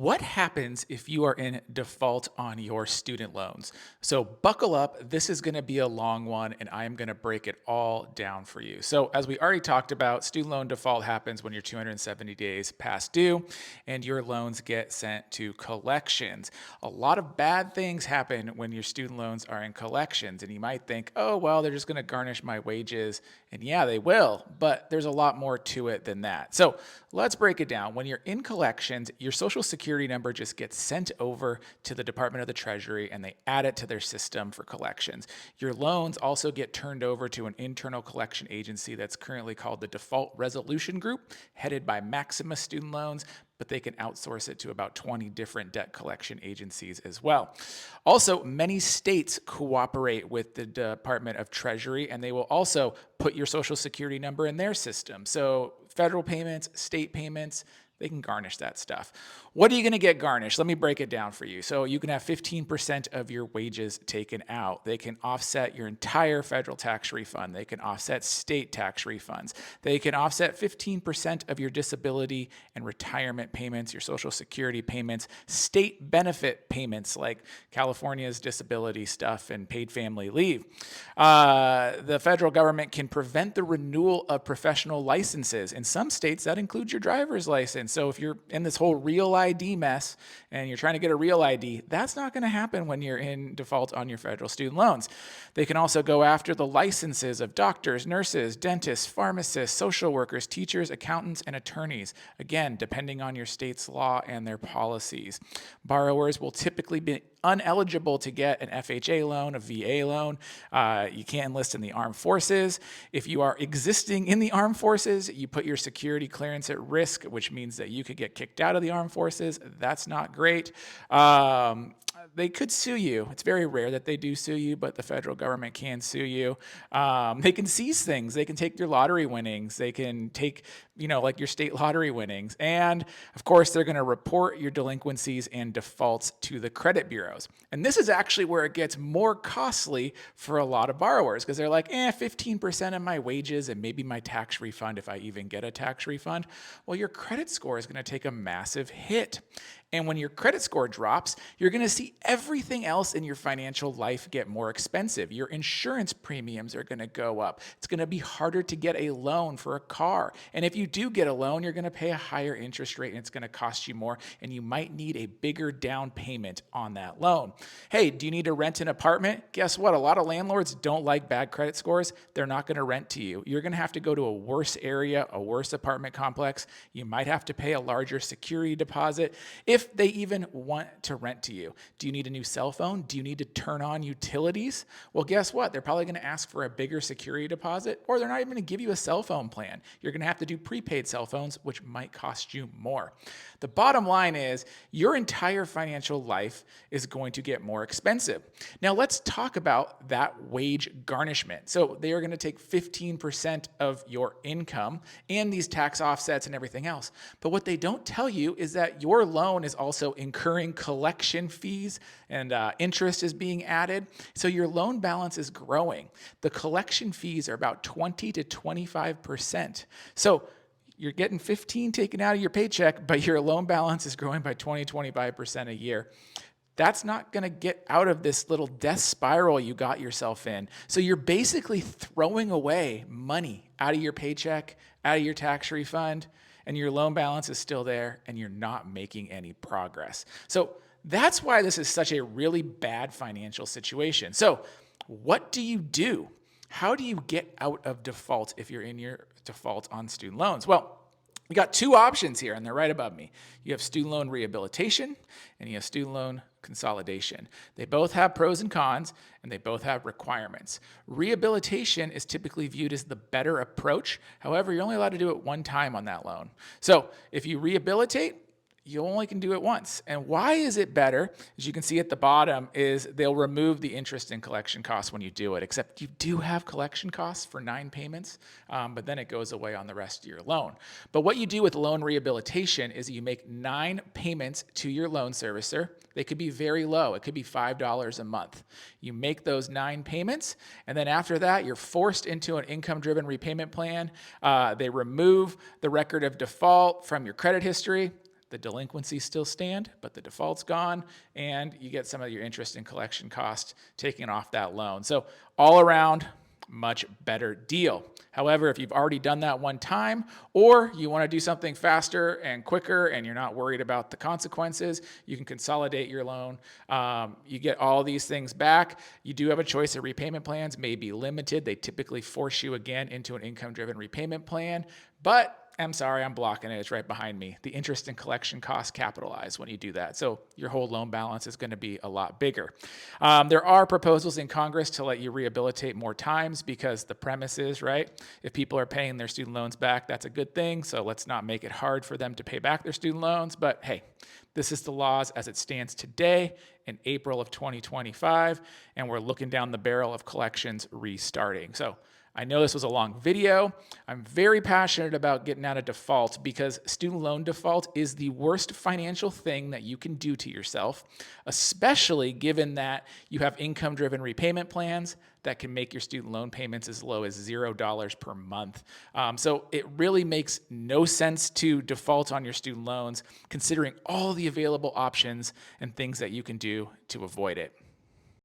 What happens if you are in default on your student loans? So, buckle up. This is going to be a long one, and I am going to break it all down for you. So, as we already talked about, student loan default happens when you're 270 days past due and your loans get sent to collections. A lot of bad things happen when your student loans are in collections, and you might think, oh, well, they're just going to garnish my wages. And yeah, they will, but there's a lot more to it than that. So, let's break it down. When you're in collections, your Social Security number just gets sent over to the Department of the Treasury and they add it to their system for collections. Your loans also get turned over to an internal collection agency that's currently called the Default Resolution Group, headed by Maximus Student Loans, but they can outsource it to about 20 different debt collection agencies as well. Also, many states cooperate with the Department of Treasury, and they will also put your Social Security number in their system. So federal payments, state payments, they can garnish that stuff. What are you going to get garnished? Let me break it down for you. So you can have 15% of your wages taken out. They can offset your entire federal tax refund. They can offset state tax refunds. They can offset 15% of your disability and retirement payments, your Social Security payments, state benefit payments like California's disability stuff and paid family leave. The federal government can prevent the renewal of professional licenses. In some states, that includes your driver's license. So if you're in this whole real ID mess and you're trying to get a real ID, that's not going to happen when you're in default on your federal student loans. They can also go after the licenses of doctors, nurses, dentists, pharmacists, social workers, teachers, accountants, and attorneys. Again, depending on your state's law and their policies. Borrowers will typically be uneligible to get an FHA loan, a VA loan. You can't enlist in the armed forces. If you are existing in the armed forces, you put your security clearance at risk, which means that you could get kicked out of the armed forces. That's not great. They could sue you. It's very rare that they do sue you, but the federal government can sue you. They can seize things. They can take your lottery winnings. They can take, like your state lottery winnings. And of course, they're going to report your delinquencies and defaults to the credit bureaus. And this is actually where it gets more costly for a lot of borrowers because they're like, 15% of my wages and maybe my tax refund if I even get a tax refund. Well, your credit score is going to take a massive hit. And when your credit score drops, you're going to see everything else in your financial life get more expensive. Your insurance premiums are going to go up. It's going to be harder to get a loan for a car. And if you do get a loan, you're going to pay a higher interest rate and it's going to cost you more. And you might need a bigger down payment on that loan. Hey, do you need to rent an apartment? Guess what? A lot of landlords don't like bad credit scores. They're not going to rent to you. You're going to have to go to a worse area, a worse apartment complex. You might have to pay a larger security deposit if they even want to rent to you. Do you need a new cell phone? Do you need to turn on utilities? Well, guess what? They're probably going to ask for a bigger security deposit, or they're not even going to give you a cell phone plan. You're going to have to do prepaid cell phones, which might cost you more. The bottom line is your entire financial life is going to get more expensive. Now, let's talk about that wage garnishment. So they are going to take 15% of your income and these tax offsets and everything else. But what they don't tell you is that your loan is also incurring collection fees and interest is being added. So your loan balance is growing. The collection fees are about 20 to 25%. So you're getting 15 taken out of your paycheck, but your loan balance is growing by 20, 25% a year. That's not going to get out of this little death spiral you got yourself in. So you're basically throwing away money out of your paycheck, out of your tax refund, and your loan balance is still there and you're not making any progress. So that's why this is such a really bad financial situation. So what do you do? How do you get out of default if you're in your default on student loans? Well, we got two options here, and they're right above me. You have student loan rehabilitation, and you have student loan consolidation. They both have pros and cons, and they both have requirements. Rehabilitation is typically viewed as the better approach. However, you're only allowed to do it one time on that loan. So if you rehabilitate, you only can do it once. And why is it better? As you can see at the bottom is they'll remove the interest and collection costs when you do it, except you do have collection costs for 9 payments, but then it goes away on the rest of your loan. But what you do with loan rehabilitation is you make 9 payments to your loan servicer. They could be very low. It could be $5 a month. You make those 9 payments, and then after that, you're forced into an income-driven repayment plan. They remove the record of default from your credit history. The delinquencies still stand, but the default's gone, and you get some of your interest and collection costs taken off that loan. So all around, much better deal. However, if you've already done that one time, or you want to do something faster and quicker and you're not worried about the consequences, you can consolidate your loan. You get all these things back. You do have a choice of repayment plans, may be limited. They typically force you again into an income-driven repayment plan, but I'm sorry, I'm blocking it. It's right behind me. The interest and collection costs capitalize when you do that. So your whole loan balance is going to be a lot bigger. There are proposals in Congress to let you rehabilitate more times because the premise is, right, if people are paying their student loans back, that's a good thing. So let's not make it hard for them to pay back their student loans. But hey, this is the laws as it stands today in April of 2025, and we're looking down the barrel of collections restarting. So I know this was a long video. I'm very passionate about getting out of default because student loan default is the worst financial thing that you can do to yourself, especially given that you have income-driven repayment plans that can make your student loan payments as low as $0 per month. So it really makes no sense to default on your student loans, considering all the available options and things that you can do to avoid it.